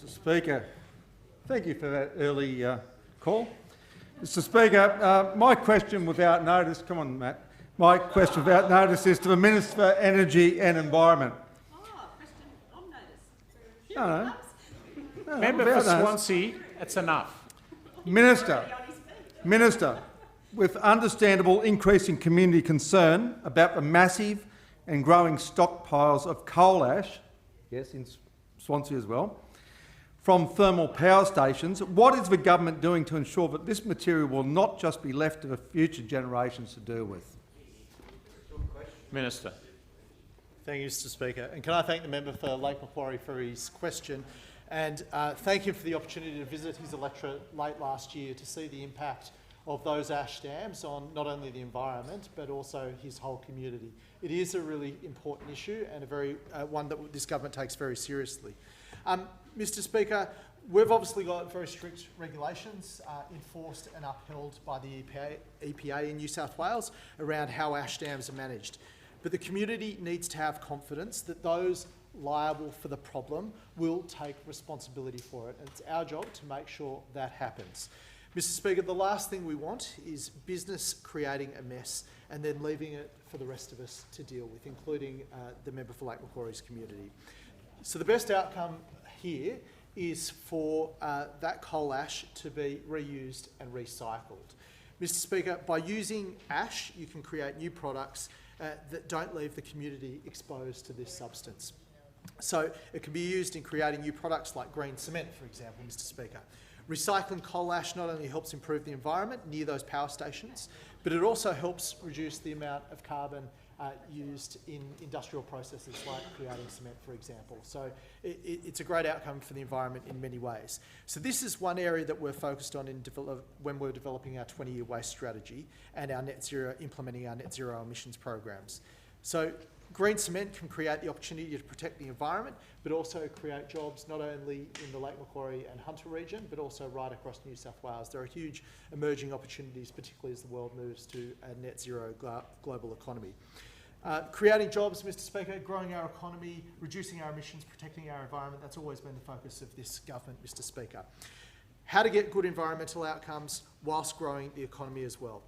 Speaker. Thank you for that early call. Mr Speaker, my question without notice, come on Matt, my question without notice is to the Minister for Energy and Environment. Question on notice. No. Member for Swansea, it's enough. Minister, with understandable increasing community concern about the massive and growing stockpiles of coal ash, yes, in Swansea as well, from thermal power stations, what is the government doing to ensure that this material will not just be left to the future generations to deal with? Minister. Thank you, Mr Speaker. And can I thank the member for Lake Macquarie for his question, and thank him for the opportunity to visit his electorate late last year to see the impact of those ash dams on not only the environment but also his whole community. It is a really important issue and a very one that this government takes very seriously. Mr Speaker, we've obviously got very strict regulations enforced and upheld by the EPA in New South Wales around how ash dams are managed. But the community needs to have confidence that those liable for the problem will take responsibility for it, and it's our job to make sure that happens. Mr Speaker, the last thing we want is business creating a mess and then leaving it for the rest of us to deal with, including the member for Lake Macquarie's community. So the best outcome here is for that coal ash to be reused and recycled. Mr Speaker, by using ash, you can create new products that don't leave the community exposed to this substance. So it can be used in creating new products like green cement, for example, Mr Speaker. Recycling coal ash not only helps improve the environment near those power stations, but it also helps reduce the amount of carbon used in industrial processes like creating cement, for example. So it's a great outcome for the environment in many ways. So this is one area that we're focused on when we're developing our 20-year waste strategy and our implementing our net zero emissions programs. So green cement can create the opportunity to protect the environment, but also create jobs not only in the Lake Macquarie and Hunter region, but also right across New South Wales. There are huge emerging opportunities, particularly as the world moves to a net zero global economy. Creating jobs, Mr Speaker, growing our economy, reducing our emissions, protecting our environment, that's always been the focus of this government, Mr Speaker. How to get good environmental outcomes whilst growing the economy as well.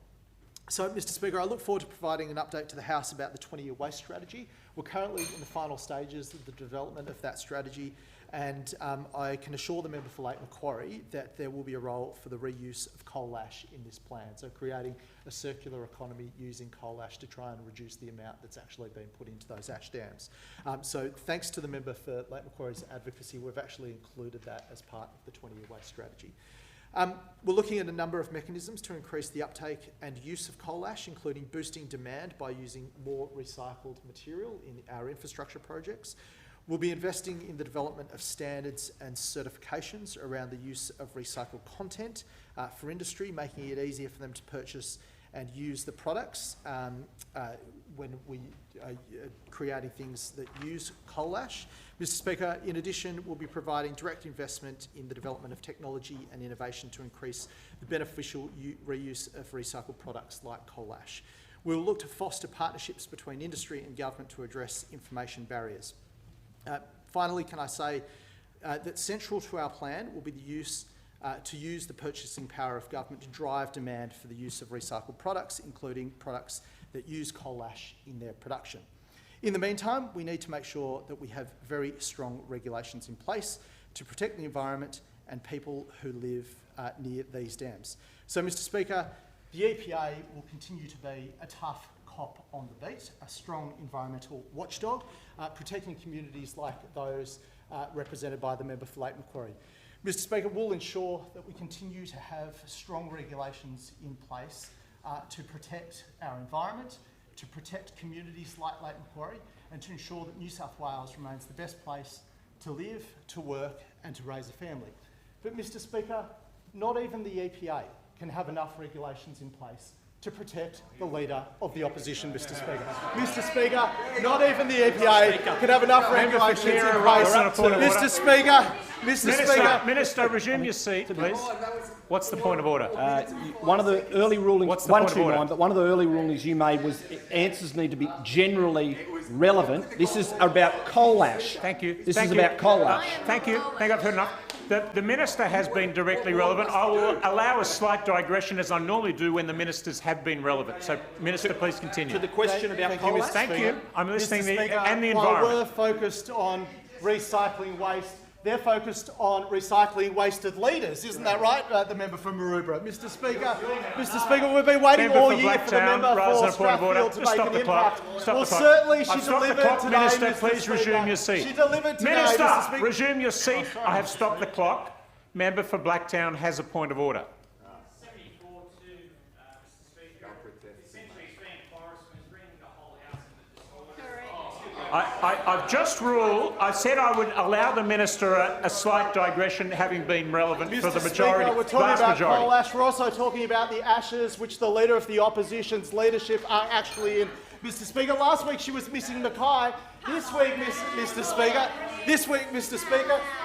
So, Mr Speaker, I look forward to providing an update to the House about the 20-year waste strategy. We're currently in the final stages of the development of that strategy, and I can assure the member for Lake Macquarie that there will be a role for the reuse of coal ash in this plan, so creating a circular economy using coal ash to try and reduce the amount that's actually been put into those ash dams. So thanks to the member for Lake Macquarie's advocacy, we've actually included that as part of the 20-year waste strategy. We're looking at a number of mechanisms to increase the uptake and use of coal ash, including boosting demand by using more recycled material in our infrastructure projects. We'll be investing in the development of standards and certifications around the use of recycled content for industry, making it easier for them to purchase and use the products when we are creating things that use coal ash. Mr Speaker, in addition, we'll be providing direct investment in the development of technology and innovation to increase the beneficial reuse of recycled products like coal ash. We'll look to foster partnerships between industry and government to address information barriers. Finally, can I say that central to our plan will be the use the purchasing power of government to drive demand for the use of recycled products, including products that use coal ash in their production. In the meantime, we need to make sure that we have very strong regulations in place to protect the environment and people who live near these dams. So, Mr Speaker, the EPA will continue to be a tough cop on the beat, a strong environmental watchdog, protecting communities like those represented by the member for Lake Macquarie. Mr Speaker, we'll ensure that we continue to have strong regulations in place to protect our environment, to protect communities like Lake Macquarie, and to ensure that New South Wales remains the best place to live, to work and to raise a family. But Mr Speaker, not even the EPA can have enough regulations in place to protect the Leader of the Opposition, Mr Speaker. Mr Speaker, not even the EPA can have enough regulations in place. Mr Speaker, Minister, resume your seat, please. What's the point of order? One of the early rulings, What's the point of order? but one of the early rulings you made was answers need to be generally relevant. This is about coal ash. Thank you. This is about coal ash. Thank you. I've heard enough. The minister has been directly relevant. I will allow a slight digression, as I normally do when the ministers have been relevant. So, Minister, please continue. To the question about Thank you, coal Mr. ash. Thank you. I'm listening Mr. to Speaker, and the while environment. we're focused on recycling waste, they're focused on recycling wasted leaders. Isn't that right, the member from Maroubra? Mr. Speaker, we've been waiting Member all for year for the Blacktown, member rise for on a point of order. Strathfield to Just make stop an the clock. impact. Stop Well, the clock. certainly she I've stopped the delivered clock. today, Minister, Mr. please Speaker. resume your seat. She delivered today, Minister, Mr. Speaker. resume your seat. I have stopped the clock. Member for Blacktown has a point of order. 74 to Mr. Speaker. Essentially, it's being forest was bringing the whole house into disorder. I've just ruled. I said I would allow the minister a slight digression, having been relevant for the Mr. majority, Speaker, we're talking vast about majority. coal ash. We're also talking about the ashes which the leader of the opposition's leadership are actually in. Mr. Speaker, last week she was missing Mackay. This week, Mr. Speaker,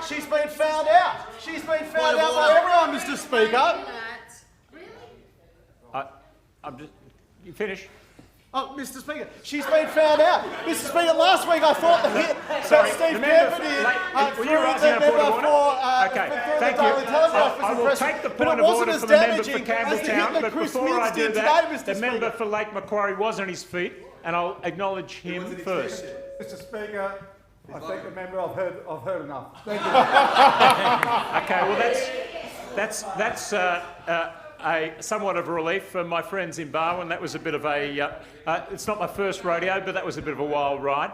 she's been found out. She's been found out by everyone, Mr. Speaker. I'm just. You finish. Oh, Mr. Speaker, she's been found out. Mr. Speaker, last week I thought the hit Sorry, that Steve the member Campbell did were through you the raising a point of member order? for Okay, the thank Daily you. Telegraph was I will impressive, take the but point it of wasn't order as for the member for damaging as the hit Campbelltown, that but Chris before I Minns do did today, that, Mr. the member Speaker. for Lake Macquarie was on his feet, and I'll acknowledge him first. Mr Speaker, I thank the member. I've heard enough. Thank you. Okay, well that's a somewhat of a relief for my friends in Barwon. That was a bit of a. It's not my first rodeo, but that was a bit of a wild ride.